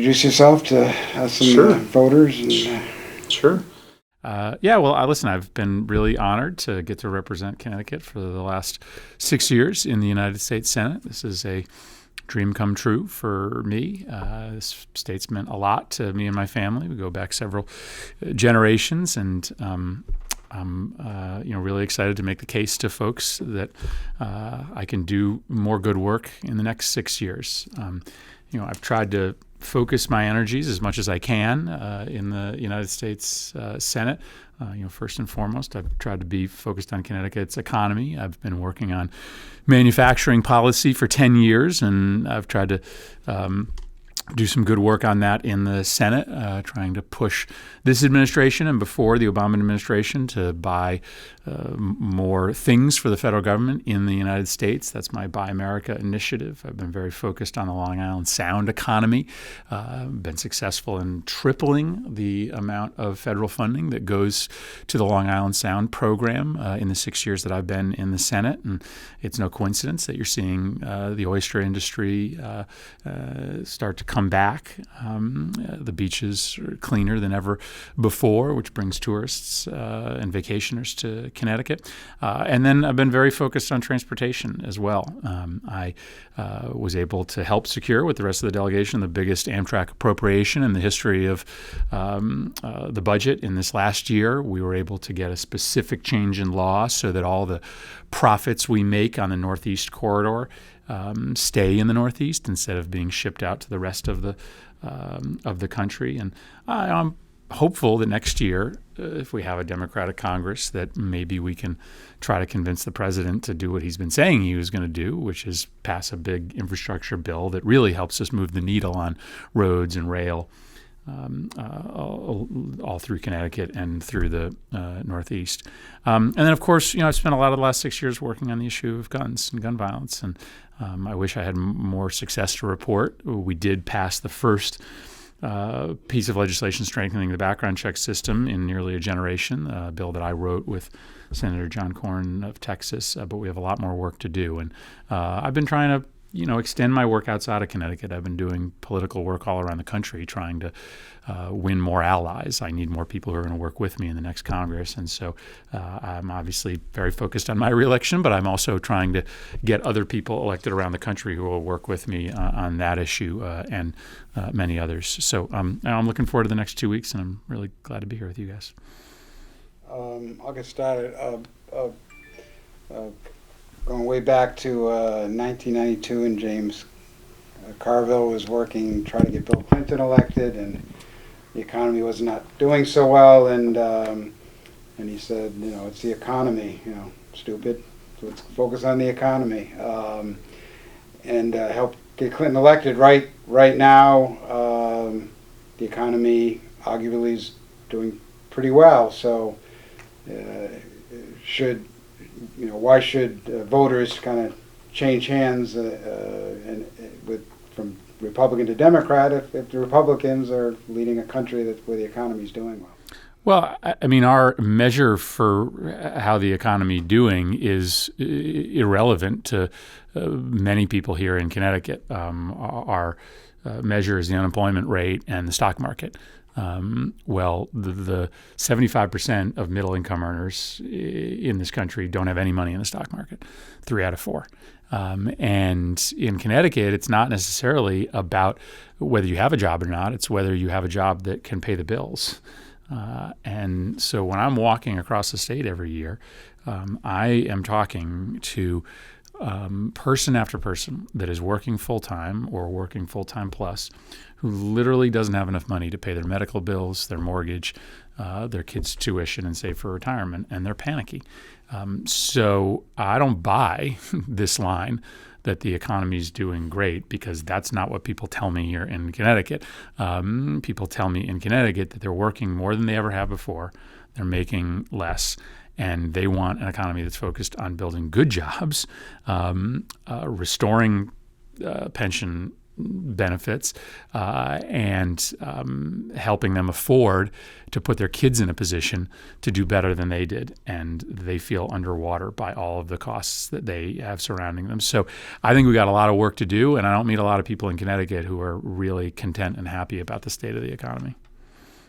Introduce yourself to us and Sure. voters. And, Sure. Listen, I've been really honored to get to represent Connecticut for the last 6 years in the United States Senate. This is a dream come true for me. This state's meant a lot to me and my family. We go back several generations, and I'm really excited to make the case to folks that I can do more good work in the next 6 years. I've tried to focus my energies as much as I can in the United States Senate. First and foremost, I've tried to be focused on Connecticut's economy. I've been working on manufacturing policy for 10 years, and I've tried to do some good work on that in the Senate, trying to push this administration and before the Obama administration to buy more things for the federal government in the United States. That's my Buy America initiative. I've been very focused on the Long Island Sound economy. Been successful in tripling the amount of federal funding that goes to the Long Island Sound program in the 6 years that I've been in the Senate. And it's no coincidence that you're seeing the oyster industry start to come back. The beaches are cleaner than ever before, which brings tourists and vacationers to Connecticut. And then I've been very focused on transportation as well. I was able to help secure with the rest of the delegation the biggest Amtrak appropriation in the history of the budget in this last year. We were able to get a specific change in law so that all the profits we make on the Northeast corridor stay in the Northeast instead of being shipped out to the rest of the country. And I'm hopeful that next year, if we have a Democratic Congress, that maybe we can try to convince the president to do what he's been saying he was going to do, which is pass a big infrastructure bill that really helps us move the needle on roads and rail all through Connecticut and through the Northeast. And then, of course, I've spent a lot of the last 6 years working on the issue of guns and gun violence, and I wish I had more success to report. We did pass the first piece of legislation strengthening the background check system in nearly a generation, a bill that I wrote with Senator John Cornyn of Texas, but we have a lot more work to do. And I've been trying to extend my work outside of Connecticut. I've been doing political work all around the country, trying to win more allies. I need more people who are going to work with me in the next Congress. And so I'm obviously very focused on my reelection, but I'm also trying to get other people elected around the country who will work with me on that issue and many others. So I'm looking forward to the next 2 weeks, and I'm really glad to be here with you guys. I'll get started. Going way back to 1992, and James Carville was working, trying to get Bill Clinton elected, and the economy was not doing so well, and he said, it's the economy, stupid. So let's focus on the economy, and help get Clinton elected. Right now, the economy arguably is doing pretty well. So, why should voters kind of change hands from Republican to Democrat if the Republicans are leading a country where the economy is doing well? Well, I mean, our measure for how the economy is doing is irrelevant to many people here in Connecticut. Our measure is the unemployment rate and the stock market. The 75% of middle-income earners in this country don't have any money in the stock market, 3 out of 4. And in Connecticut, it's not necessarily about whether you have a job or not. It's whether you have a job that can pay the bills. And so when I'm walking across the state every year, I am talking to person after person that is working full-time or working full-time plus, who literally doesn't have enough money to pay their medical bills, their mortgage, their kids' tuition, and save for retirement, and they're panicky. So I don't buy this line that the economy is doing great, because that's not what people tell me here in Connecticut. People tell me in Connecticut that they're working more than they ever have before, they're making less, and they want an economy that's focused on building good jobs, restoring pension benefits and helping them afford to put their kids in a position to do better than they did. And they feel underwater by all of the costs that they have surrounding them. So I think we got a lot of work to do, and I don't meet a lot of people in Connecticut who are really content and happy about the state of the economy.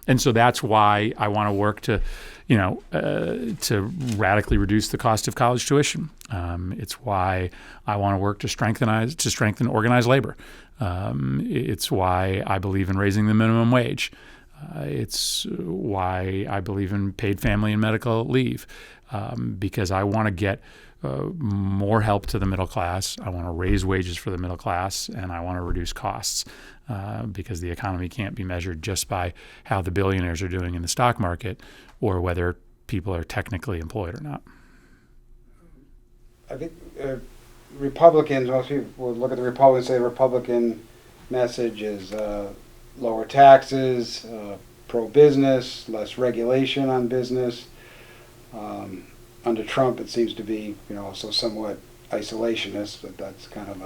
And so that's why I want to work to, to radically reduce the cost of college tuition. It's why I want to work to strengthen organized labor. It's why I believe in raising the minimum wage. It's why I believe in paid family and medical leave, because I want to get more help to the middle class. I want to raise wages for the middle class, and I want to reduce costs because the economy can't be measured just by how the billionaires are doing in the stock market or whether people are technically employed or not. I think Republicans, most people will look at the Republicans and say the Republican message is lower taxes, pro-business, less regulation on business. Under Trump, it seems to be, also somewhat isolationist, but that's kind of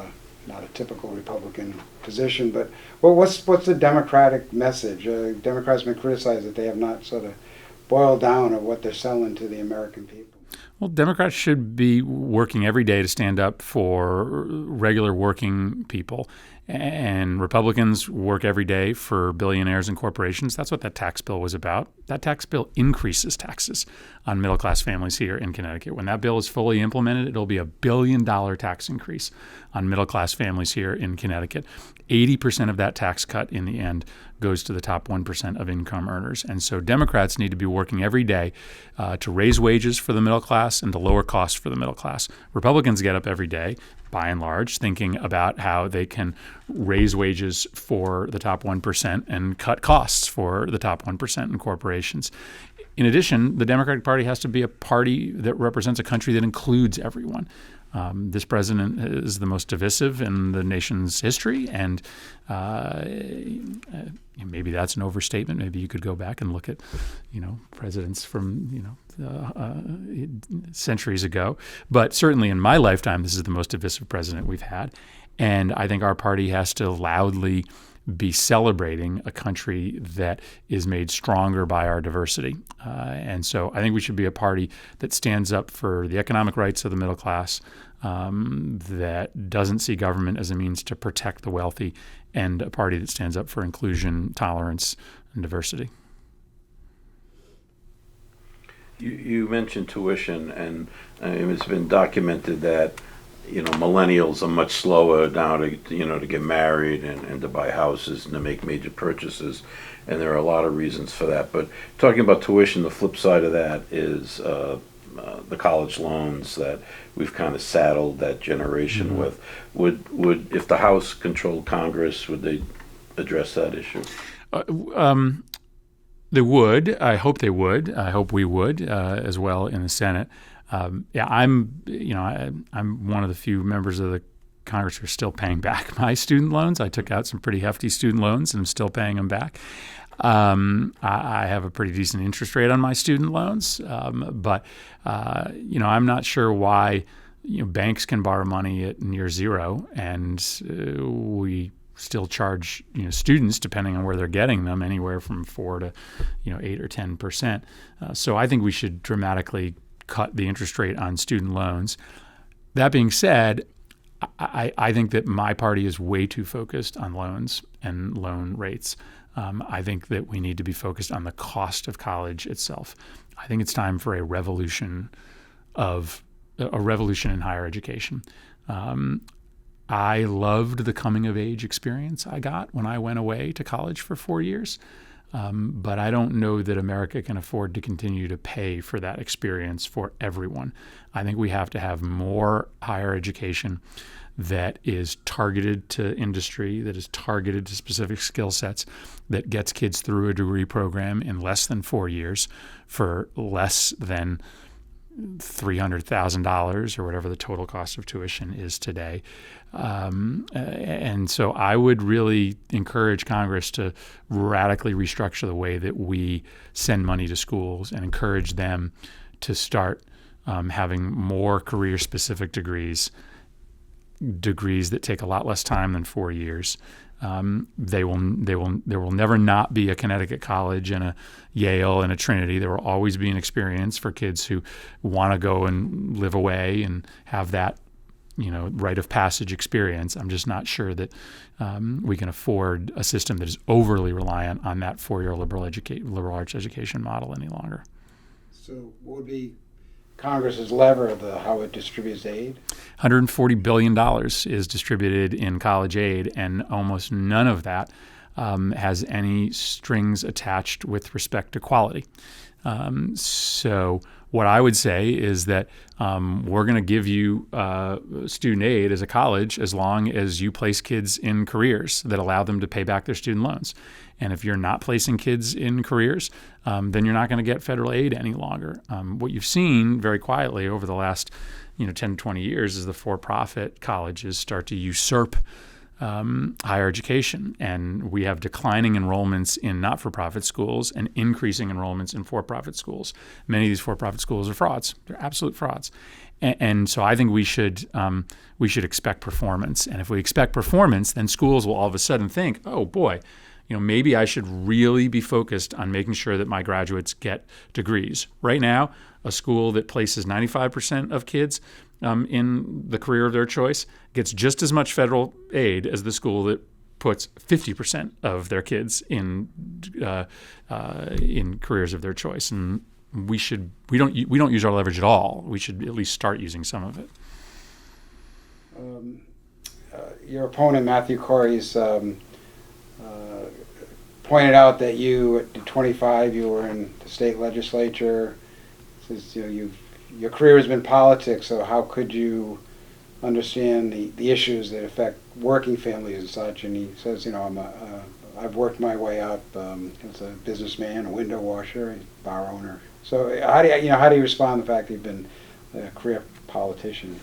not a typical Republican position. But what's the Democratic message? Democrats have been criticized that they have not sort of boiled down of what they're selling to the American people. Well, Democrats should be working every day to stand up for regular working people. And Republicans work every day for billionaires and corporations. That's what that tax bill was about. That tax bill increases taxes on middle-class families here in Connecticut. When that bill is fully implemented, it'll be $1 billion tax increase on middle-class families here in Connecticut. 80% of that tax cut in the end goes to the top 1% of income earners. And so Democrats need to be working every day to raise wages for the middle class and to lower costs for the middle class. Republicans get up every day, by and large, thinking about how they can raise wages for the top 1% and cut costs for the top 1% in corporations. In addition, the Democratic Party has to be a party that represents a country that includes everyone. This president is the most divisive in the nation's history, and maybe that's an overstatement. Maybe you could go back and look at, presidents from, centuries ago. But certainly in my lifetime, this is the most divisive president we've had. And I think our party has to loudly be celebrating a country that is made stronger by our diversity. And so I think we should be a party that stands up for the economic rights of the middle class, that doesn't see government as a means to protect the wealthy, and a party that stands up for inclusion, tolerance, and diversity. You mentioned tuition, and it's been documented that millennials are much slower now to get married and to buy houses and to make major purchases, and there are a lot of reasons for that. But talking about tuition, the flip side of that is the college loans that we've kind of saddled that generation with. Would if the House controlled Congress, would they address that issue? They would. I hope they would. I hope we would as well in the Senate. I'm one of the few members of the Congress who are still paying back my student loans. I took out some pretty hefty student loans and I'm still paying them back. I have a pretty decent interest rate on my student loans, but I'm not sure why banks can borrow money at near zero and we still charge students, depending on where they're getting them, anywhere from 4 to 8 or 10%. So I think we should dramatically cut the interest rate on student loans. That being said, I think that my party is way too focused on loans and loan rates. I think that we need to be focused on the cost of college itself. I think it's time for a revolution in higher education. I loved the coming of age experience I got when I went away to college for 4 years. But I don't know that America can afford to continue to pay for that experience for everyone. I think we have to have more higher education that is targeted to industry, that is targeted to specific skill sets, that gets kids through a degree program in less than 4 years for less than $300,000 or whatever the total cost of tuition is today. And so I would really encourage Congress to radically restructure the way that we send money to schools and encourage them to start having more career-specific degrees that take a lot less time than 4 years, There will never not be a Connecticut College and a Yale and a Trinity. There will always be an experience for kids who want to go and live away and have that, rite of passage experience. I'm just not sure that we can afford a system that is overly reliant on that four-year liberal arts education model any longer. So what would be Congress's lever of how it distributes aid? $140 billion is distributed in college aid, and almost none of that has any strings attached with respect to quality. So what I would say is that we're going to give you student aid as a college as long as you place kids in careers that allow them to pay back their student loans. And if you're not placing kids in careers, then you're not going to get federal aid any longer. What you've seen very quietly over the last 10 to 20 years is the for-profit colleges start to usurp higher education, and we have declining enrollments in not-for-profit schools and increasing enrollments in for-profit schools. Many of these for-profit schools are frauds; they're absolute frauds, and so I think we should expect performance. And if we expect performance, then schools will all of a sudden think, "Oh boy, maybe I should really be focused on making sure that my graduates get degrees." Right now, a school that places 95% of kids in the career of their choice gets just as much federal aid as the school that puts 50% of their kids in careers of their choice. And we don't use our leverage at all. We should at least start using some of it. Your opponent, Matthew Corey's, pointed out that you, at 25, you were in the state legislature. Says, your career has been politics, so how could you understand the issues that affect working families and such? And he says, I've worked my way up as a businessman, a window washer, a bar owner. So how do you respond to the fact that you've been a career politician?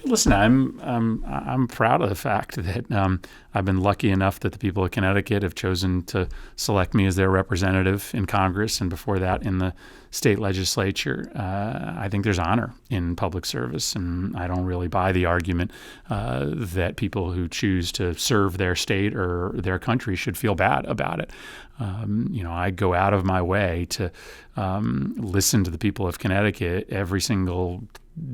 Listen, I'm proud of the fact that I've been lucky enough that the people of Connecticut have chosen to select me as their representative in Congress, and before that in the state legislature. I think there's honor in public service, and I don't really buy the argument that people who choose to serve their state or their country should feel bad about it. I go out of my way to listen to the people of Connecticut every single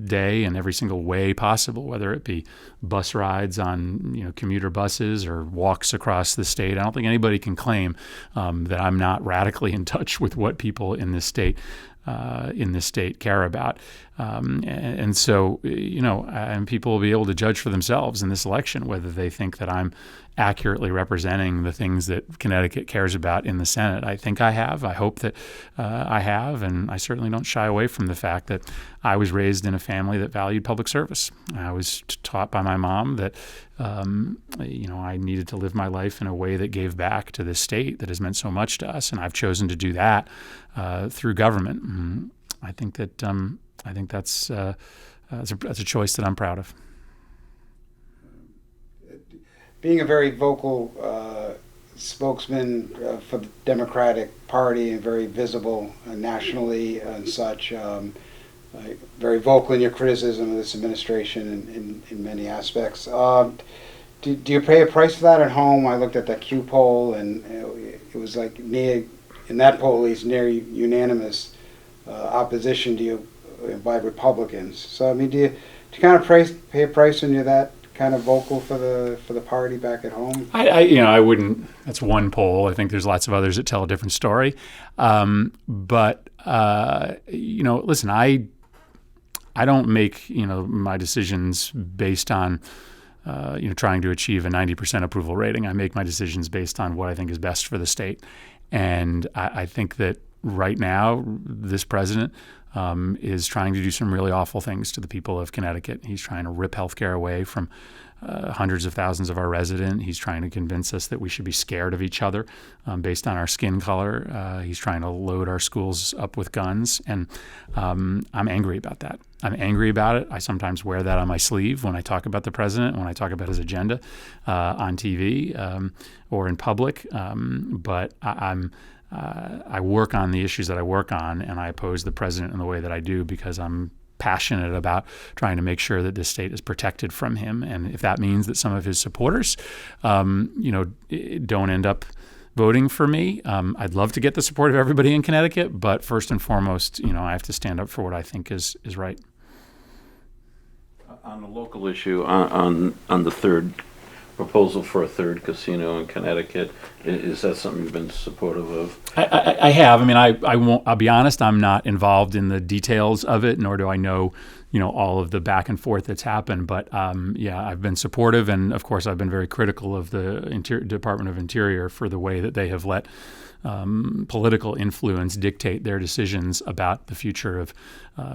day in every single way possible, whether it be bus rides on commuter buses or walks across the state. I don't think anybody can claim that I'm not radically in touch with what people in this state care about. And so, and people will be able to judge for themselves in this election whether they think that I'm accurately representing the things that Connecticut cares about in the Senate. I think I have. I hope that I have, and I certainly don't shy away from the fact that I was raised in a family that valued public service. I was taught by my mom that I needed to live my life in a way that gave back to this state that has meant so much to us, and I've chosen to do that through government. And I think that's a choice that I'm proud of. Being a very vocal spokesman for the Democratic Party and very visible nationally and such, very vocal in your criticism of this administration in many aspects. Do you pay a price for that at home? I looked at that Q poll, and it was like near, in that poll at least, near unanimous opposition to you by Republicans. So do you kind of pay a price when you're that kind of vocal for the party back at home? I wouldn't. That's one poll. I think there's lots of others that tell a different story. But listen, I don't make my decisions based on trying to achieve a 90% approval rating. I make my decisions based on what I think is best for the state, and I think that right now this president is trying to do some really awful things to the people of Connecticut. He's trying to rip health care away from hundreds of thousands of our residents. He's trying to convince us that we should be scared of each other based on our skin color. He's trying to load our schools up with guns, and I'm angry about that. I'm angry about it. I sometimes wear that on my sleeve when I talk about the president, when I talk about his agenda on TV or in public. But I work on the issues that I work on, and I oppose the president in the way that I do because I'm passionate about trying to make sure that this state is protected from him. And if that means that some of his supporters, don't end up voting for me, I'd love to get the support of everybody in Connecticut. But first and foremost, I have to stand up for what I think is right. On the local issue, on the third proposal for a third casino in Connecticut, is that something you've been supportive of? I have. I mean, I won't. I'll be honest. I'm not involved in the details of it, nor do I know, all of the back and forth that's happened. But yeah, I've been supportive, and of course, I've been very critical of the Department of Interior for the way that they have let political influence dictate their decisions about the future of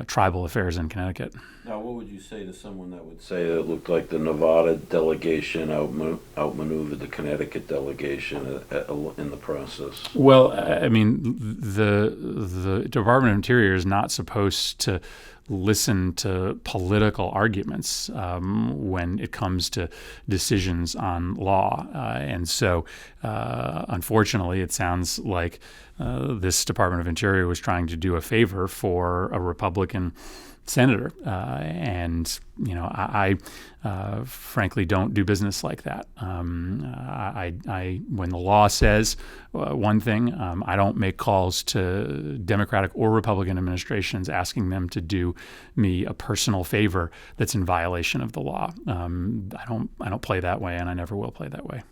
tribal affairs in Connecticut. Now, what would you say to someone that would say that it looked like the Nevada delegation outmaneuvered the Connecticut delegation in the process? Well, I mean, the Department of Interior is not supposed to listen to political arguments when it comes to decisions on law. And so, unfortunately, it sounds like this Department of Interior was trying to do a favor for a Republican senator. And I frankly don't do business like that. I when the law says one thing, I don't make calls to Democratic or Republican administrations asking them to do me a personal favor that's in violation of the law. I don't play that way, and I never will play that way.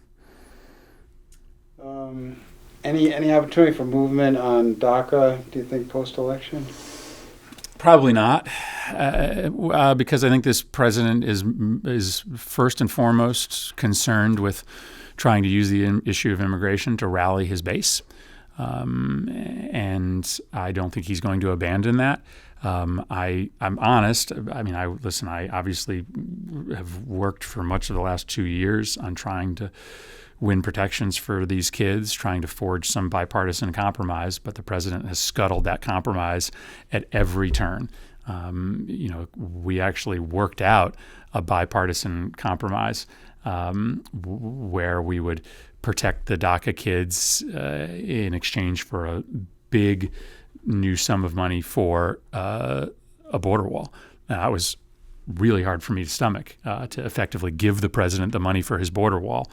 Any opportunity for movement on DACA, do you think, post-election? Probably not, because I think this president is first and foremost concerned with trying to use the issue of immigration to rally his base, and I don't think he's going to abandon that. I'm honest. I mean, I obviously have worked for much of the last 2 years on trying to win protections for these kids, trying to forge some bipartisan compromise, but the president has scuttled that compromise at every turn. We actually worked out a bipartisan compromise where we would protect the DACA kids in exchange for a big new sum of money for a border wall. That was really hard for me to stomach, to effectively give the president the money for his border wall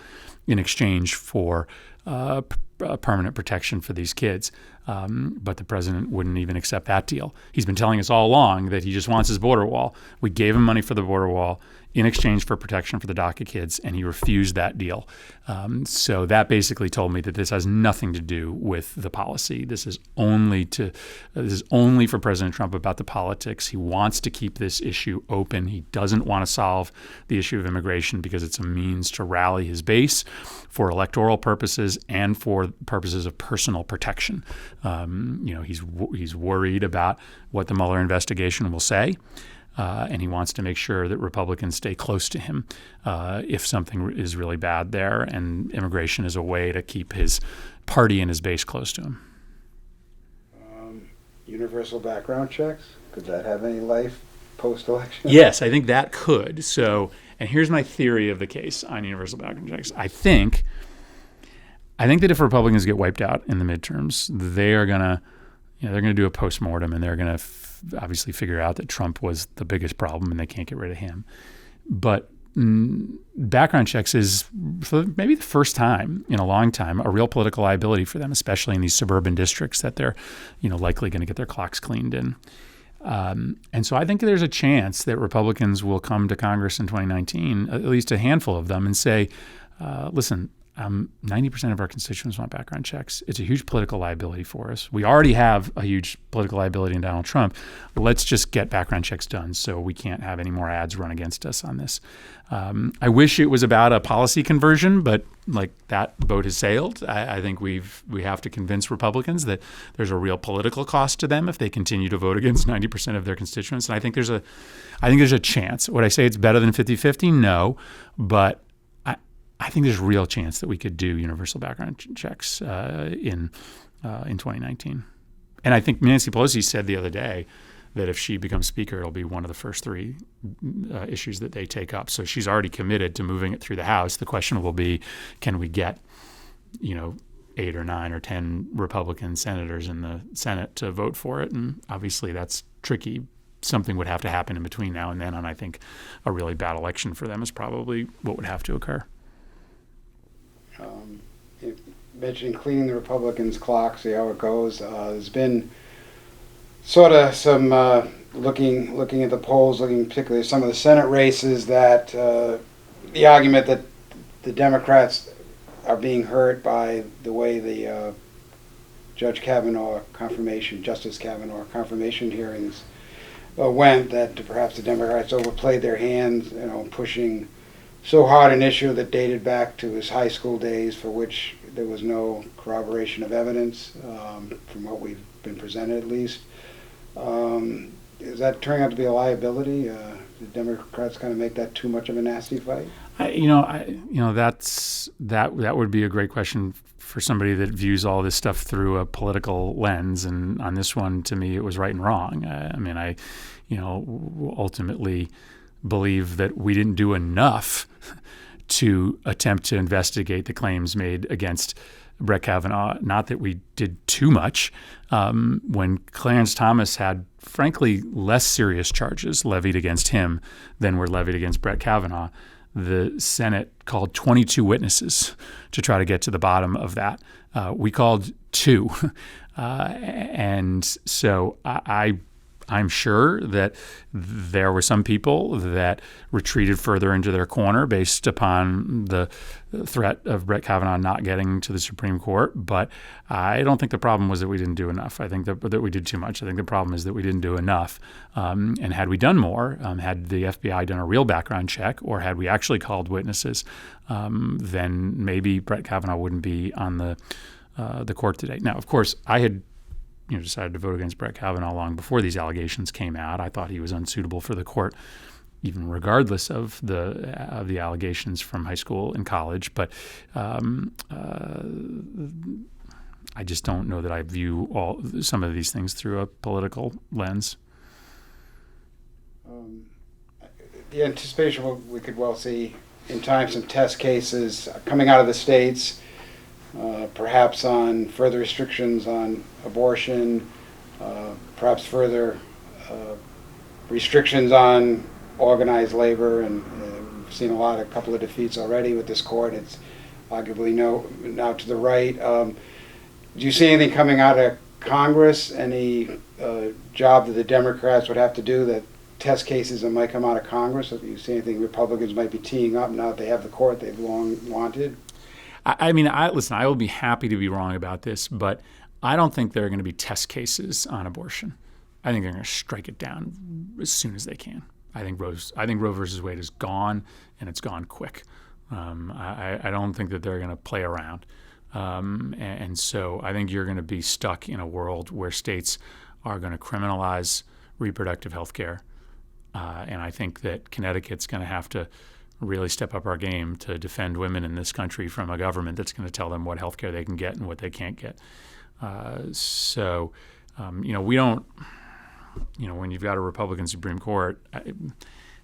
in exchange for permanent protection for these kids. But the president wouldn't even accept that deal. He's been telling us all along that he just wants his border wall. We gave him money for the border wall in exchange for protection for the DACA kids, and he refused that deal. So that basically told me that this has nothing to do with the policy. This is only for President Trump about the politics. He wants to keep this issue open. He doesn't want to solve the issue of immigration because it's a means to rally his base for electoral purposes and for purposes of personal protection. He's worried about what the Mueller investigation will say. And he wants to make sure that Republicans stay close to him if something is really bad there, and immigration is a way to keep his party and his base close to him. Universal background checks, could that have any life post-election? Yes, I think that could. So, and here's my theory of the case on universal background checks. I think that if Republicans get wiped out in the midterms, they're gonna do a postmortem, and they're gonna obviously figure out that Trump was the biggest problem and they can't get rid of him. But background checks is, for maybe the first time in a long time, a real political liability for them, especially in these suburban districts that they're likely going to get their clocks cleaned in. And so I think there's a chance that Republicans will come to Congress in 2019, at least a handful of them, and say, listen, 90% of our constituents want background checks. It's a huge political liability for us. We already have a huge political liability in Donald Trump. Let's just get background checks done so we can't have any more ads run against us on this. I wish it was about a policy conversion, but that boat has sailed. I think we have to convince Republicans that there's a real political cost to them if they continue to vote against 90% of their constituents. And I think there's a chance. Would I say it's better than 50-50? No, but I think there's a real chance that we could do universal background checks in 2019. And I think Nancy Pelosi said the other day that if she becomes Speaker, it'll be one of the first three issues that they take up. So she's already committed to moving it through the House. The question will be, can we get 8 or 9 or 10 Republican senators in the Senate to vote for it? And obviously that's tricky something would have to happen in between now and then, and I think a really bad election for them is probably what would have to occur. You mentioned cleaning the Republicans' clock, see how it goes. There's been sort of some looking at the polls, looking particularly at some of the Senate races, that the argument that the Democrats are being hurt by the way the Justice Kavanaugh confirmation hearings went, that perhaps the Democrats overplayed their hands, pushing so hard an issue that dated back to his high school days, for which there was no corroboration of evidence, from what we've been presented at least. Is that turning out to be a liability? The Democrats kind of make that too much of a nasty fight? That would be a great question for somebody that views all this stuff through a political lens. And on this one, to me, it was right and wrong. I ultimately believe that we didn't do enough to attempt to investigate the claims made against Brett Kavanaugh. Not that we did too much. When Clarence Thomas had, frankly, less serious charges levied against him than were levied against Brett Kavanaugh, the Senate called 22 witnesses to try to get to the bottom of that. We called 2. And so I'm sure that there were some people that retreated further into their corner based upon the threat of Brett Kavanaugh not getting to the Supreme Court. But I don't think the problem was that we didn't do enough. I think that we did too much. I think the problem is that we didn't do enough. And had we done more, had the FBI done a real background check, or had we actually called witnesses, then maybe Brett Kavanaugh wouldn't be on the court today. Now, of course, I had decided to vote against Brett Kavanaugh long before these allegations came out. I thought he was unsuitable for the court, even regardless of the allegations from high school and college. But I just don't know that I view some of these things through a political lens. The anticipation we could well see in time some test cases coming out of the states, perhaps on further restrictions on abortion, perhaps further restrictions on organized labor, and we've seen a couple of defeats already with this court. It's arguably now to the right. Do you see anything coming out of Congress, any job that the Democrats would have to do, that test cases that might come out of Congress? Do you see anything Republicans might be teeing up now that they have the court they've long wanted? Listen, I will be happy to be wrong about this, but I don't think there are going to be test cases on abortion. I think they're going to strike it down as soon as they can. I think Roe versus Wade is gone, and it's gone quick. I don't think that they're going to play around. And so I think you're going to be stuck in a world where states are going to criminalize reproductive health care. And I think that Connecticut's going to have to really step up our game to defend women in this country from a government that's going to tell them what health care they can get and what they can't get. We don't, when you've got a Republican Supreme Court,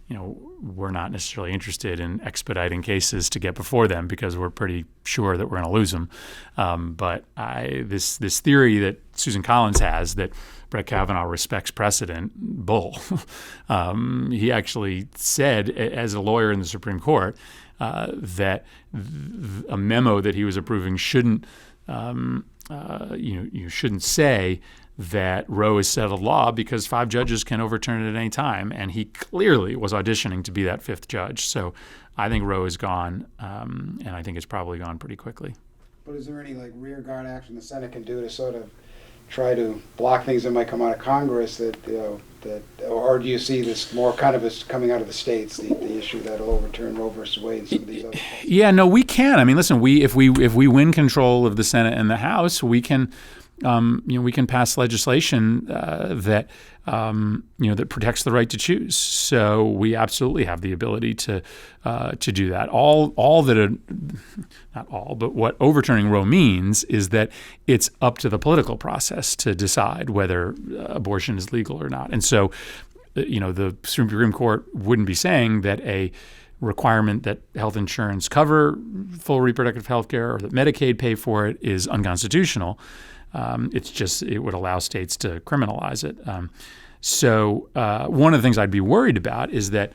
we're not necessarily interested in expediting cases to get before them because we're pretty sure that we're going to lose them. But this theory that Susan Collins has that Brett Kavanaugh respects precedent, bull. He actually said, as a lawyer in the Supreme Court, that a memo that he was approving shouldn't, you shouldn't say that Roe is settled law because 5 judges can overturn it at any time, and he clearly was auditioning to be that 5th judge. So I think Roe is gone, and I think it's probably gone pretty quickly. But is there any rear guard action the Senate can do to sort of try to block things that might come out of Congress, or do you see this more kind of as coming out of the states, the issue that'll overturn Roe versus Wade and some of these other cases? Yeah, no, we can. I mean, listen, if we win control of the Senate and the House, we can we can pass legislation that that protects the right to choose. So we absolutely have the ability to do that. Not all, but what overturning Roe means is that it's up to the political process to decide whether abortion is legal or not. And so, the Supreme Court wouldn't be saying that a requirement that health insurance cover full reproductive health care or that Medicaid pay for it is unconstitutional. It's just it would allow states to criminalize it. So one of the things I'd be worried about is that,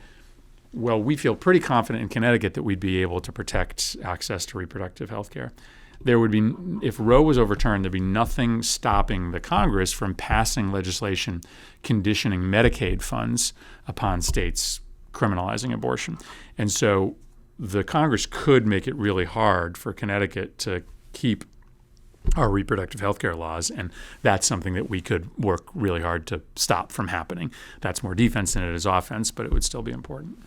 well, we feel pretty confident in Connecticut that we'd be able to protect access to reproductive health care. There would be, if Roe was overturned, there'd be nothing stopping the Congress from passing legislation conditioning Medicaid funds upon states criminalizing abortion. And so the Congress could make it really hard for Connecticut to keep our reproductive health care laws, and that's something that we could work really hard to stop from happening. That's more defense than it is offense, but it would still be important.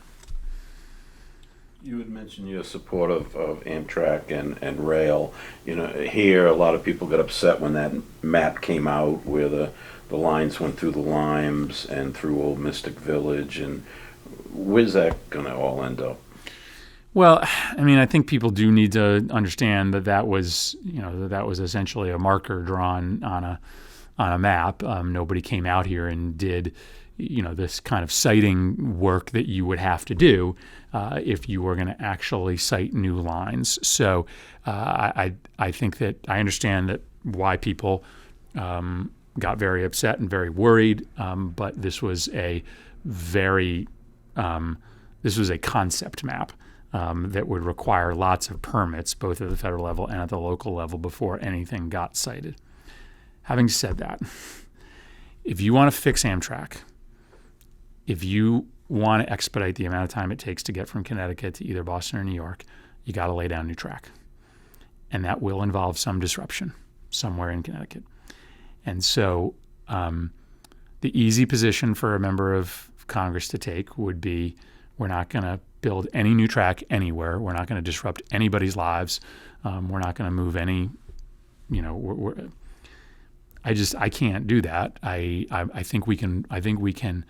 You had mentioned your support of Amtrak and rail. Here a lot of people got upset when that map came out where the lines went through the Limes and through Old Mystic Village, and where's that going to all end up? Well, I mean, I think people do need to understand that was essentially a marker drawn on a map. Nobody came out here and did, this kind of siting work that you would have to do if you were going to actually site new lines. So I think that I understand that why people got very upset and very worried, but this was a concept map. That would require lots of permits, both at the federal level and at the local level, before anything got cited. Having said that, if you want to fix Amtrak, if you want to expedite the amount of time it takes to get from Connecticut to either Boston or New York, you got to lay down new track. And that will involve some disruption somewhere in Connecticut. And so the easy position for a member of Congress to take would be, we're not going to build any new track anywhere. We're not going to disrupt anybody's lives. We're not going to move any, I can't do that. I think we can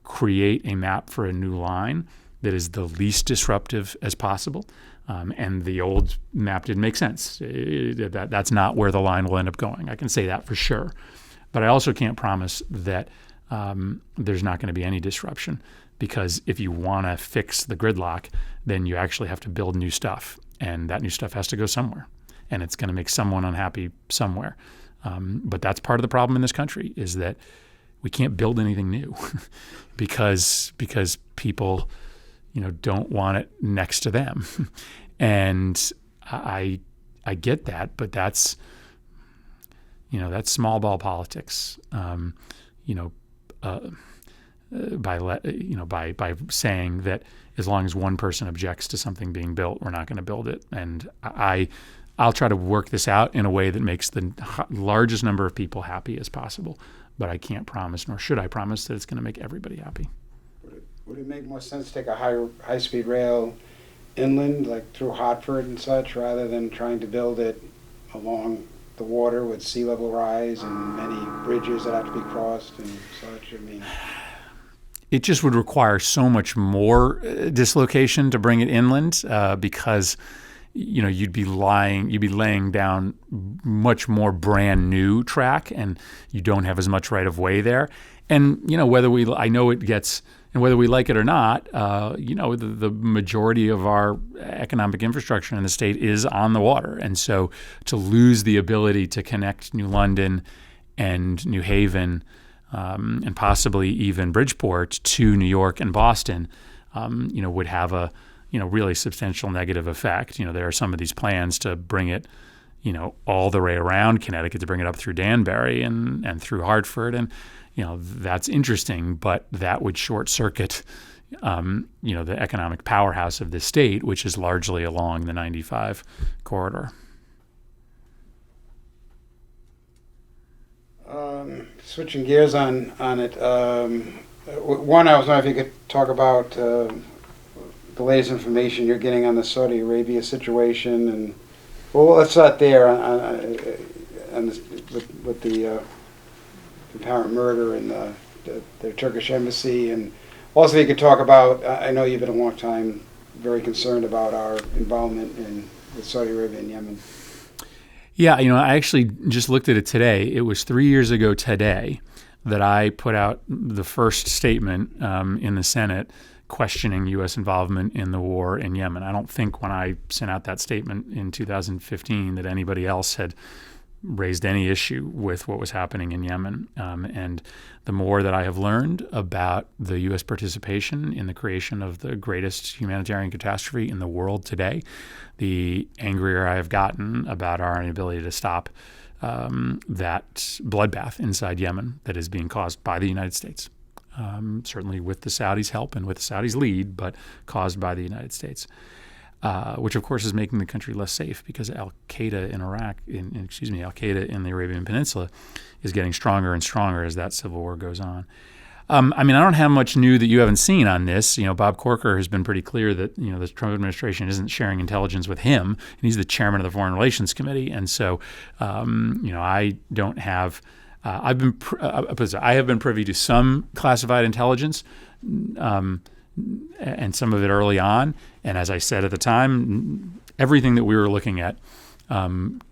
create a map for a new line that is the least disruptive as possible. And the old map didn't make sense. That's not where the line will end up going. I can say that for sure. But I also can't promise that there's not going to be any disruption. Because if you want to fix the gridlock, then you actually have to build new stuff. And that new stuff has to go somewhere. And it's going to make someone unhappy somewhere. But that's part of the problem in this country, is that we can't build anything new because people, don't want it next to them. And I get that, but that's small ball politics. By saying that as long as one person objects to something being built, we're not going to build it. And I'll try to work this out in a way that makes the largest number of people happy as possible. But I can't promise, nor should I promise, that it's going to make everybody happy. Would it make more sense to take a high-speed rail inland, like through Hartford and such, rather than trying to build it along the water with sea level rise and many bridges that have to be crossed and such? I mean, it just would require so much more dislocation to bring it inland because you'd be laying down much more brand new track, and you don't have as much right of way there. And whether we like it or not, the majority of our economic infrastructure in the state is on the water, and so to lose the ability to connect New London and New Haven and possibly even Bridgeport to New York and Boston, would have a really substantial negative effect. There are some of these plans to bring it, all the way around Connecticut, to bring it up through Danbury and through Hartford, and that's interesting, but that would short circuit, the economic powerhouse of this state, which is largely along the 95 corridor. Switching gears on it, one, I was wondering if you could talk about the latest information you're getting on the Saudi Arabia situation, and let's start there with the apparent murder in the Turkish embassy, and also you could talk about. I know you've been a long time very concerned about our involvement with Saudi Arabia and Yemen. Yeah, I actually just looked at it today. It was 3 years ago today that I put out the first statement in the Senate questioning U.S. involvement in the war in Yemen. I don't think when I sent out that statement in 2015 that anybody else had raised any issue with what was happening in Yemen. And the more that I have learned about the U.S. participation in the creation of the greatest humanitarian catastrophe in the world today, the angrier I have gotten about our inability to stop that bloodbath inside Yemen that is being caused by the United States. Certainly with the Saudis' help and with the Saudis' lead, but caused by the United States. Which of course is making the country less safe because Al Qaeda in Al Qaeda in the Arabian Peninsula is getting stronger and stronger as that civil war goes on. I don't have much new that you haven't seen on this. Bob Corker has been pretty clear that the Trump administration isn't sharing intelligence with him, and he's the chairman of the Foreign Relations Committee. And so, I don't have. I have been privy to some classified intelligence. And some of it early on. And as I said at the time, everything that we were looking at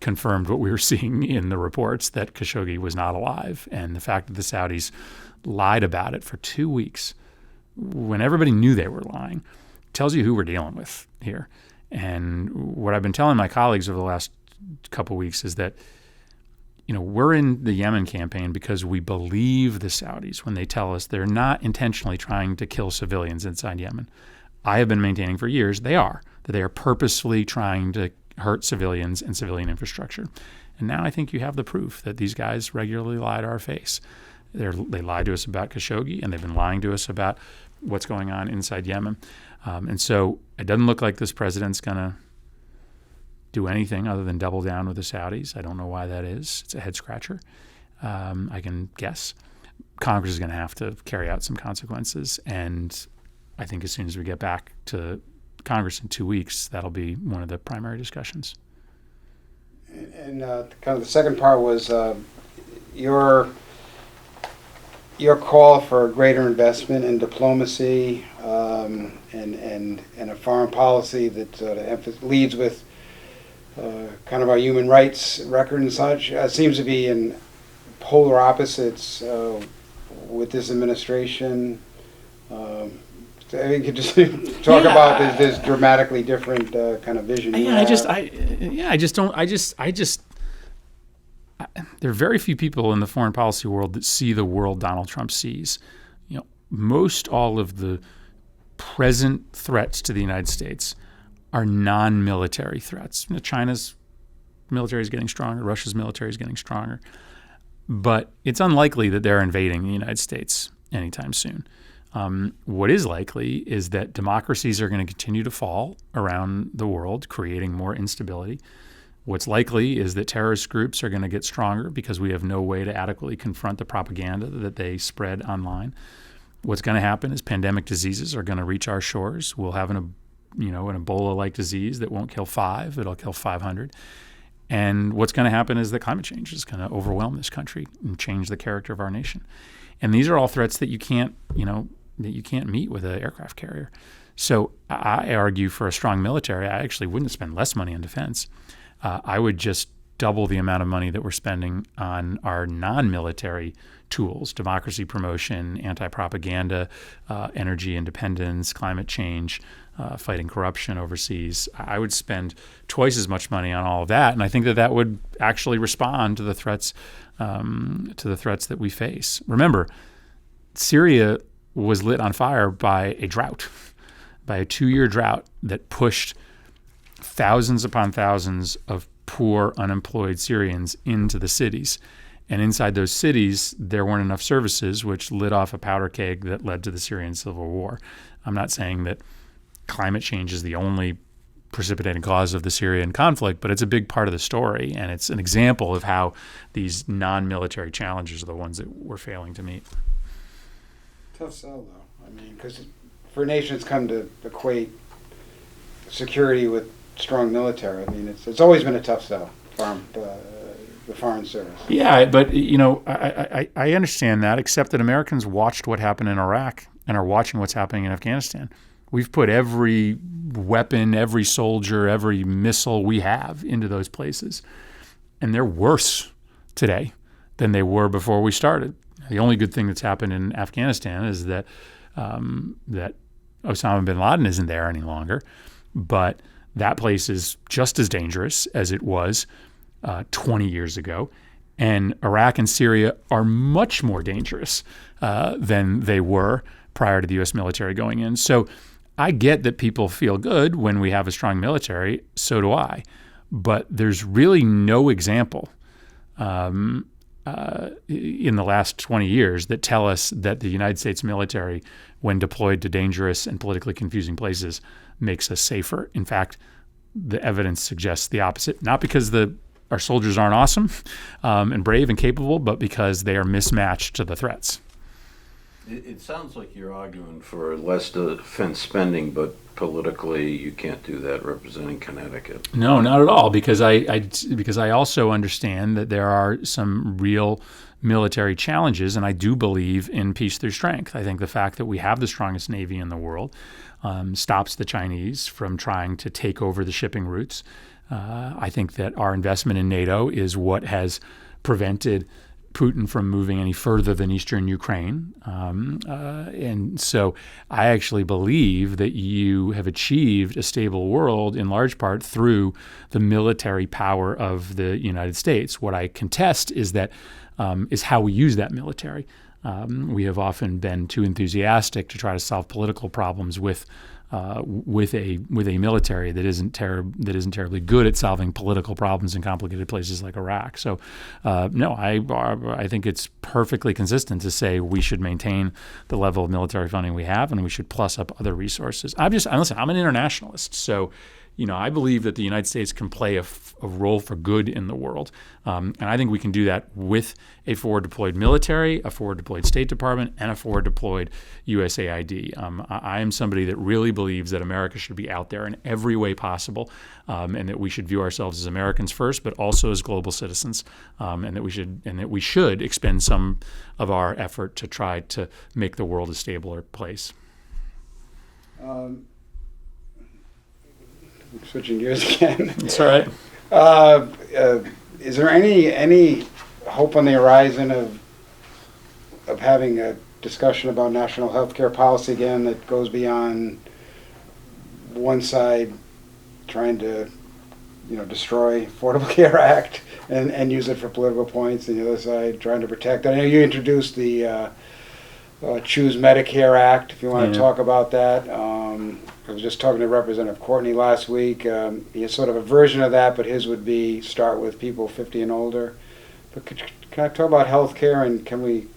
confirmed what we were seeing in the reports, that Khashoggi was not alive. And the fact that the Saudis lied about it for 2 weeks when everybody knew they were lying tells you who we're dealing with here. And what I've been telling my colleagues over the last couple of weeks is that we're in the Yemen campaign because we believe the Saudis when they tell us they're not intentionally trying to kill civilians inside Yemen. I have been maintaining for years that they are purposefully trying to hurt civilians and civilian infrastructure. And now I think you have the proof that these guys regularly lie to our face. They lied to us about Khashoggi, and they've been lying to us about what's going on inside Yemen. And so it doesn't look like this president's going to do anything other than double down with the Saudis. I don't know why that is. It's a head scratcher. I can guess. Congress is going to have to carry out some consequences, and I think as soon as we get back to Congress in 2 weeks, that'll be one of the primary discussions. And kind of the second part was your call for greater investment in diplomacy and a foreign policy that sort of leads with kind of our human rights record and such. Seems to be in polar opposites with this administration. You could just talk about this dramatically different kind of vision. There are very few people in the foreign policy world that see the world Donald Trump sees. Most all of the present threats to the United States are non-military threats. China's military is getting stronger. Russia's military is getting stronger. But it's unlikely that they're invading the United States anytime soon. What is likely is that democracies are going to continue to fall around the world, creating more instability. What's likely is that terrorist groups are going to get stronger because we have no way to adequately confront the propaganda that they spread online. What's going to happen is pandemic diseases are going to reach our shores. We'll have an Ebola-like disease that won't kill 5, it'll kill 500. And what's going to happen is that climate change is going to overwhelm this country and change the character of our nation. And these are all threats that you can't meet with an aircraft carrier. So I argue for a strong military. I actually wouldn't spend less money on defense. I would just double the amount of money that we're spending on our non-military tools: democracy promotion, anti-propaganda, energy independence, climate change, fighting corruption overseas. I would spend twice as much money on all of that, and I think that would actually respond to the threats that we face. Remember, Syria was lit on fire by a drought, by a 2-year drought that pushed thousands upon thousands of poor, unemployed Syrians into the cities. And inside those cities, there weren't enough services, which lit off a powder keg that led to the Syrian civil war. I'm not saying that climate change is the only precipitating cause of the Syrian conflict, but it's a big part of the story, and it's an example of how these non-military challenges are the ones that we're failing to meet. Tough sell, though. Because for nations come to equate security with strong military. It's always been a tough sell, the Foreign Service. Yeah, but I understand that, except that Americans watched what happened in Iraq and are watching what's happening in Afghanistan. We've put every weapon, every soldier, every missile we have into those places, and they're worse today than they were before we started. The only good thing that's happened in Afghanistan is that that Osama bin Laden isn't there any longer, but that place is just as dangerous as it was 20 years ago. And Iraq and Syria are much more dangerous than they were prior to the U.S. military going in. So I get that people feel good when we have a strong military. So do I. But there's really no example in the last 20 years that tell us that the United States military, when deployed to dangerous and politically confusing places, makes us safer. In fact, the evidence suggests the opposite, not because our soldiers aren't awesome and brave and capable, but because they are mismatched to the threats. It sounds like you're arguing for less defense spending, but politically you can't do that representing Connecticut. No, not at all, because I also understand that there are some real military challenges, and I do believe in peace through strength. I think the fact that we have the strongest Navy in the world stops the Chinese from trying to take over the shipping routes. I think that our investment in NATO is what has prevented Putin from moving any further than eastern Ukraine. And so I actually believe that you have achieved a stable world in large part through the military power of the United States. What I contest is how we use that military. We have often been too enthusiastic to try to solve political problems with a military that isn't terribly good at solving political problems in complicated places like Iraq. So, no, I think it's perfectly consistent to say we should maintain the level of military funding we have, and we should plus up other resources. Listen, I'm an internationalist, so I believe that the United States can play a role for good in the world. And I think we can do that with a forward-deployed military, a forward-deployed State Department, and a forward-deployed USAID. I am somebody that really believes that America should be out there in every way possible, and that we should view ourselves as Americans first, but also as global citizens, and that we should expend some of our effort to try to make the world a stabler place. Switching gears again. It's all right. Is there any hope on the horizon of having a discussion about national health care policy again that goes beyond one side trying to destroy Affordable Care Act and use it for political points, and the other side trying to protect? I know you introduced the Choose Medicare Act, if you want to talk about that. I was just talking to Representative Courtney last week. He has sort of a version of that, but his would be start with people 50 and older. But can I talk about health care, and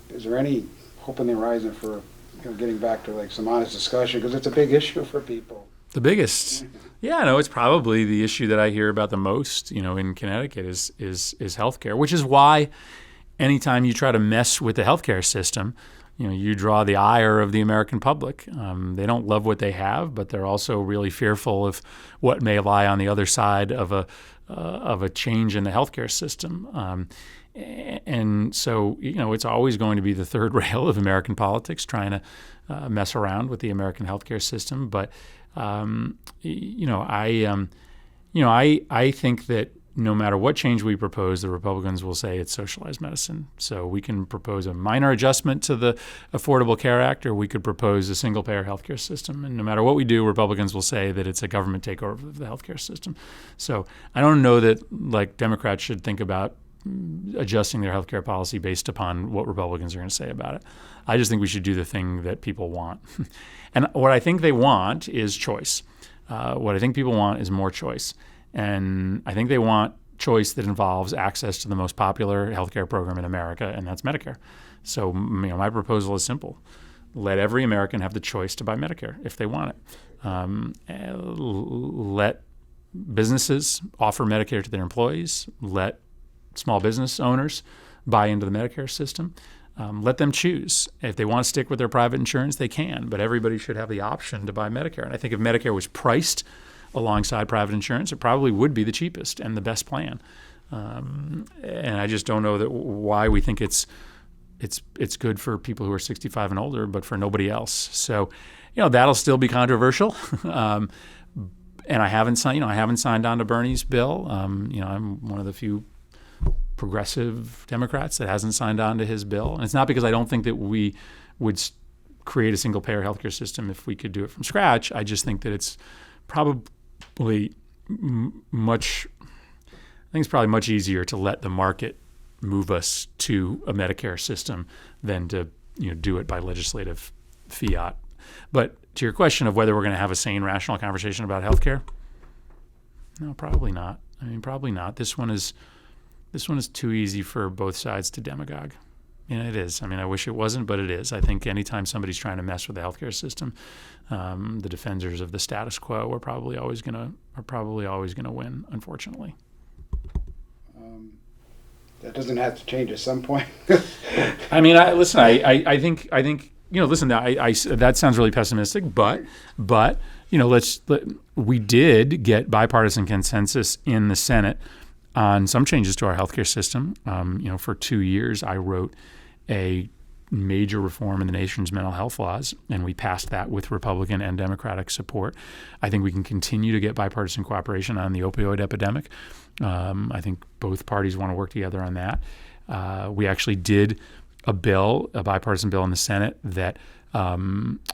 is there any hope on the horizon for getting back to like some honest discussion, because it's a big issue for people? The biggest. Yeah, no, it's probably the issue that I hear about the most, in Connecticut is healthcare, which is why anytime you try to mess with the healthcare system, you draw the ire of the American public. They don't love what they have, but they're also really fearful of what may lie on the other side of a change in the healthcare system. And so, it's always going to be the third rail of American politics, trying to mess around with the American healthcare system. But I think that no matter what change we propose, the Republicans will say it's socialized medicine. So we can propose a minor adjustment to the Affordable Care Act, or we could propose a single-payer healthcare system. And no matter what we do, Republicans will say that it's a government takeover of the healthcare system. So I don't know that Democrats should think about adjusting their healthcare policy based upon what Republicans are going to say about it. I just think we should do the thing that people want. And what I think they want is choice. What I think people want is more choice. And I think they want choice that involves access to the most popular healthcare program in America, and that's Medicare. So, my proposal is simple. Let every American have the choice to buy Medicare if they want it. Let businesses offer Medicare to their employees. Let small business owners buy into the Medicare system. Let them choose. If they want to stick with their private insurance, they can, but everybody should have the option to buy Medicare. And I think if Medicare was priced alongside private insurance, it probably would be the cheapest and the best plan. And I just don't know why we think it's good for people who are 65 and older, but for nobody else. So, that'll still be controversial. And I haven't signed on to Bernie's bill. I'm one of the few progressive Democrats that hasn't signed on to his bill. And it's not because I don't think that we would create a single-payer healthcare system if we could do it from scratch. I just think that it's probably much I think it's probably much easier to let the market move us to a Medicare system than to do it by legislative fiat. But to your question of whether we're going to have a sane, rational conversation about healthcare, no, probably not. I mean, probably not. This one is too easy for both sides to demagogue. It is. I mean, I wish it wasn't, but it is. I think anytime somebody's trying to mess with the healthcare system, the defenders of the status quo are probably always going to win, unfortunately. That doesn't have to change at some point. I mean, I think listen, that sounds really pessimistic, but we did get bipartisan consensus in the Senate on some changes to our healthcare system. For 2 years, I wrote a major reform in the nation's mental health laws, and we passed that with Republican and Democratic support. I think we can continue to get bipartisan cooperation on the opioid epidemic. I think both parties want to work together on that. We actually did a bipartisan bill in the Senate that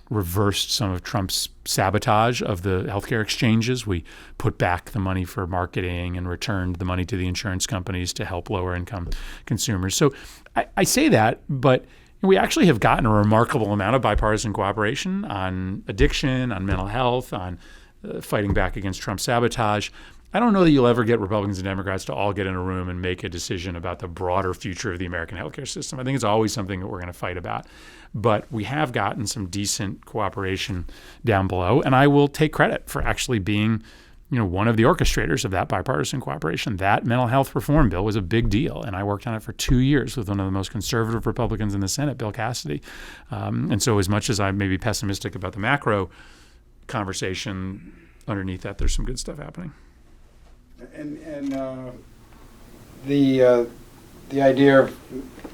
reversed some of Trump's sabotage of the healthcare exchanges. We put back the money for marketing and returned the money to the insurance companies to help lower income consumers. So I say that, but we actually have gotten a remarkable amount of bipartisan cooperation on addiction, on mental health, on fighting back against Trump's sabotage. I don't know that you'll ever get Republicans and Democrats to all get in a room and make a decision about the broader future of the American healthcare system. I think it's always something that we're going to fight about. But we have gotten some decent cooperation down below, and I will take credit for actually being one of the orchestrators of that bipartisan cooperation. That mental health reform bill was a big deal, and I worked on it for 2 years with one of the most conservative Republicans in the Senate, Bill Cassidy. And so as much as I may be pessimistic about the macro conversation, underneath that there's some good stuff happening. And the idea of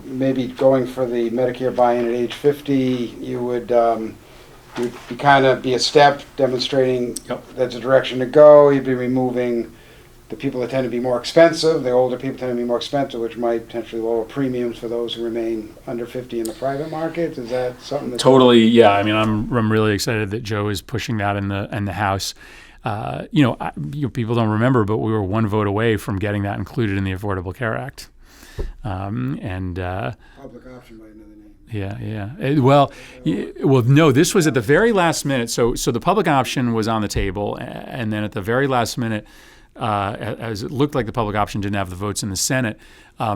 maybe going for the Medicare buy-in at age 50, you would kind of be a step demonstrating that's a direction to go. You'd be removing the people that tend to be more expensive. The older people tend to be more expensive, which might potentially lower premiums for those who remain under 50 in the private market. Is that something that totally? Yeah, I mean, I'm really excited that Joe is pushing that in the House. People don't remember, but we were one vote away from getting that included in the Affordable Care Act. Public option by another name. Yeah. Well, no, this was at the very last minute. So the public option was on the table, and then at the very last minute, as it looked like the public option didn't have the votes in the Senate,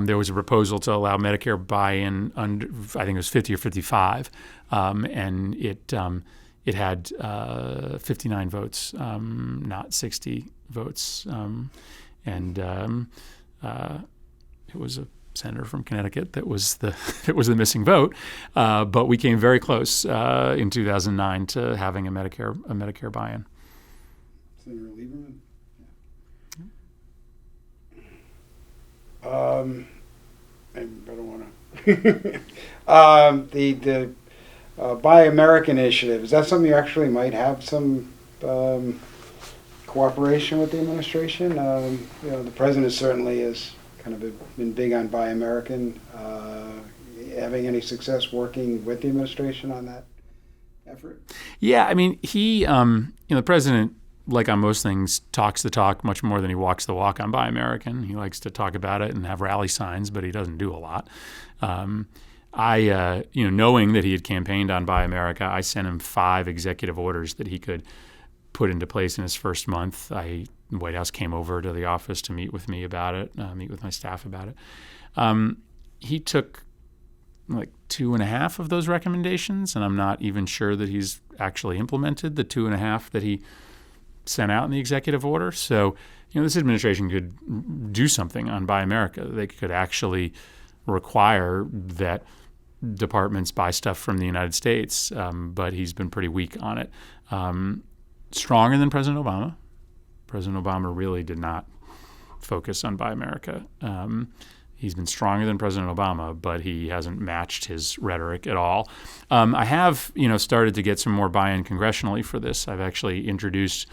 there was a proposal to allow Medicare buy-in under, I think it was 50 or 55, and it had 59 votes, not 60 votes, and it was a senator from Connecticut that was the missing vote, but we came very close in 2009 to having a Medicare buy-in. Senator Lieberman. I don't want to. The Buy America initiative, is that something you actually might have some cooperation with the administration? The president certainly has kind of been big on Buy American. Having any success working with the administration on that effort? Yeah, I mean, he, the president, like on most things, talks the talk much more than he walks the walk on Buy American. He likes to talk about it and have rally signs, but he doesn't do a lot. Knowing that he had campaigned on Buy America, I sent him 5 executive orders that he could put into place in his first month. The White House came over to the office to meet with me about it, meet with my staff about it. He took like 2.5 of those recommendations, and I'm not even sure that he's actually implemented the 2.5 that he sent out in the executive order. So, this administration could do something on Buy America. They could actually require that departments buy stuff from the United States, but he's been pretty weak on it. Stronger than President Obama. President Obama really did not focus on Buy America. He's been stronger than President Obama, but he hasn't matched his rhetoric at all. I have, started to get some more buy-in congressionally for this. I've actually introduced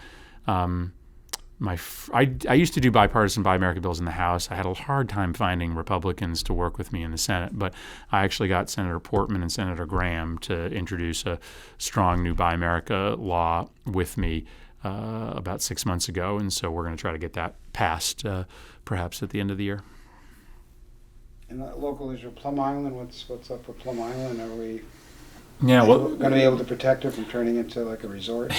I used to do bipartisan Buy America bills in the House. I had a hard time finding Republicans to work with me in the Senate, but I actually got Senator Portman and Senator Graham to introduce a strong new Buy America law with me about 6 months ago, and so we're going to try to get that passed perhaps at the end of the year. And local issue, Plum Island, what's up with Plum Island? Are we Yeah, going to be able to protect it from turning into like a resort?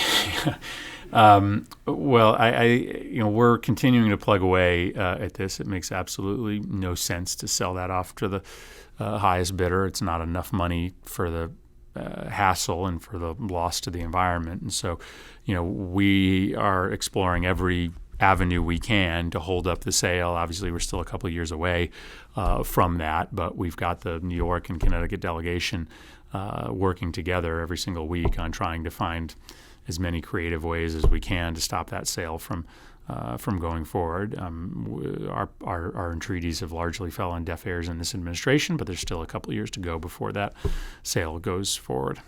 Well, we're continuing to plug away at this. It makes absolutely no sense to sell that off to the highest bidder. It's not enough money for the hassle and for the loss to the environment. And so, we are exploring every avenue we can to hold up the sale. Obviously, we're still a couple of years away from that, but we've got the New York and Connecticut delegation working together every single week on trying to find as many creative ways as we can to stop that sale from going forward. Our entreaties have largely fell on deaf ears in this administration, but there's still a couple of years to go before that sale goes forward.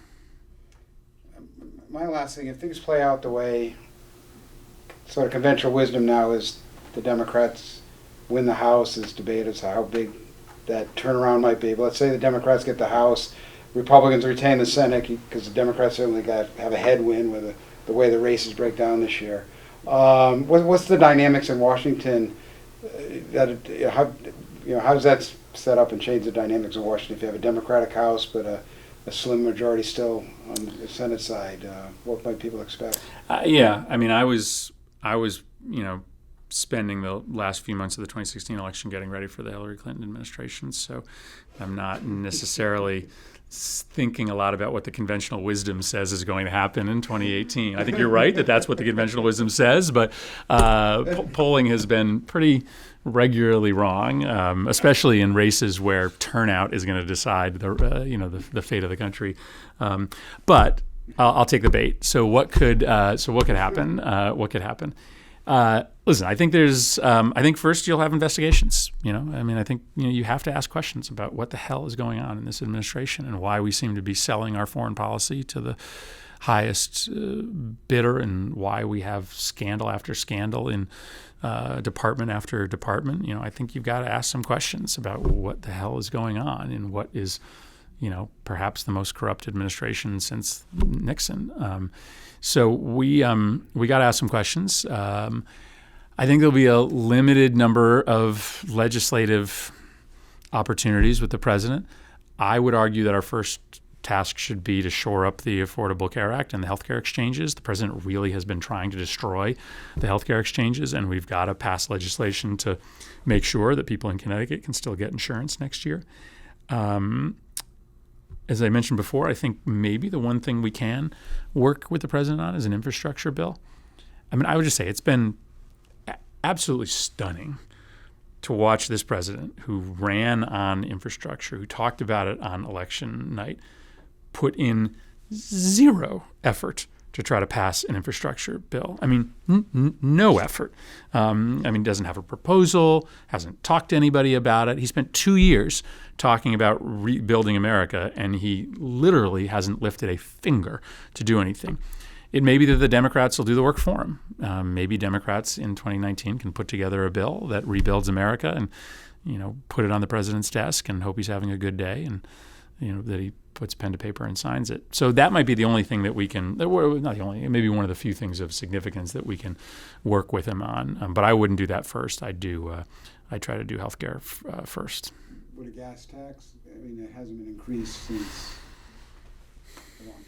My last thing, if things play out the way sort of conventional wisdom now is the Democrats win the House, is debated as to how big that turnaround might be. But let's say the Democrats get the House, Republicans retain the Senate, because the Democrats certainly have a headwind with the way the races break down this year. What's the dynamics in Washington? How does that set up and change the dynamics in Washington if you have a Democratic House but a slim majority still on the Senate side? What might people expect? Yeah, I mean, I was spending the last few months of the 2016 election getting ready for the Hillary Clinton administration, so I'm not necessarily thinking a lot about what the conventional wisdom says is going to happen in 2018. I think you're right that that's what the conventional wisdom says, but polling has been pretty regularly wrong, especially in races where turnout is going to decide the fate of the country. But I'll take the bait. So what could happen? What could happen? Listen, I think I think first you'll have investigations. I think you have to ask questions about what the hell is going on in this administration and why we seem to be selling our foreign policy to the highest bidder, and why we have scandal after scandal in department after department. I think you've got to ask some questions about what the hell is going on and what is, perhaps the most corrupt administration since Nixon. So we got to ask some questions. I think there'll be a limited number of legislative opportunities with the president. I would argue that our first task should be to shore up the Affordable Care Act and the healthcare exchanges. The president really has been trying to destroy the healthcare exchanges, and we've got to pass legislation to make sure that people in Connecticut can still get insurance next year. As I mentioned before, I think maybe the one thing we can work with the president on is an infrastructure bill. I mean, I would just say it's been absolutely stunning to watch this president, who ran on infrastructure, who talked about it on election night, put in zero effort to try to pass an infrastructure bill. I mean, no effort. Doesn't have a proposal, hasn't talked to anybody about it. He spent 2 years talking about rebuilding America, and he literally hasn't lifted a finger to do anything. It may be that the Democrats will do the work for him. Maybe Democrats in 2019 can put together a bill that rebuilds America and, put it on the president's desk and hope he's having a good day, and, that he puts pen to paper and signs it. So that might be the only thing that we can, not the only, maybe one of the few things of significance that we can work with him on. But I wouldn't do that first. I try to do healthcare first. Would a gas tax? I mean, it hasn't been increased since a long time.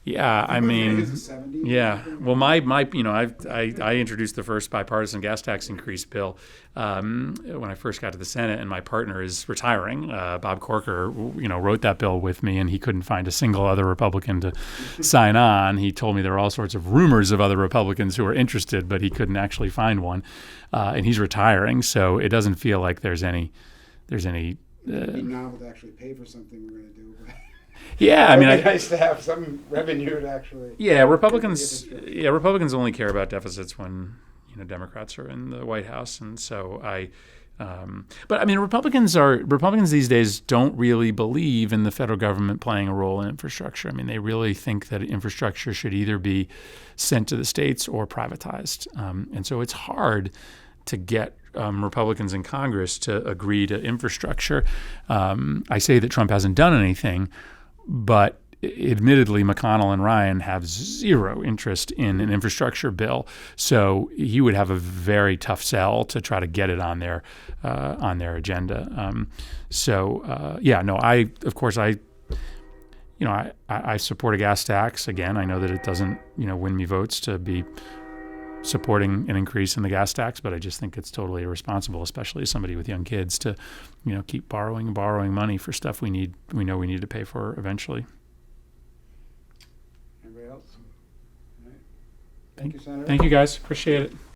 Yeah, I mean, Is it 70? yeah. Well, I introduced the first bipartisan gas tax increase bill when I first got to the Senate, and my partner is retiring. Bob Corker, wrote that bill with me, and he couldn't find a single other Republican to sign on. He told me there were all sorts of rumors of other Republicans who were interested, but he couldn't actually find one. And he's retiring, so it doesn't feel like there's any. It'd be novel to actually pay for something we're going to do. But Yeah, I mean, it'd be nice to have some revenue to actually. Yeah, Republicans only care about deficits when Democrats are in the White House, and so but I mean, Republicans these days don't really believe in the federal government playing a role in infrastructure. I mean, they really think that infrastructure should either be sent to the states or privatized, and so it's hard to get Republicans in Congress to agree to infrastructure. I say that Trump hasn't done anything, but admittedly, McConnell and Ryan have zero interest in an infrastructure bill, so he would have a very tough sell to try to get it on their agenda. I support a gas tax. Again, I know that it doesn't win me votes to be supporting an increase in the gas tax, but I just think it's totally irresponsible, especially as somebody with young kids, to keep borrowing money for stuff we know we need to pay for eventually. Anybody else? All right. Thank you, Senator. Thank you, guys. Appreciate it.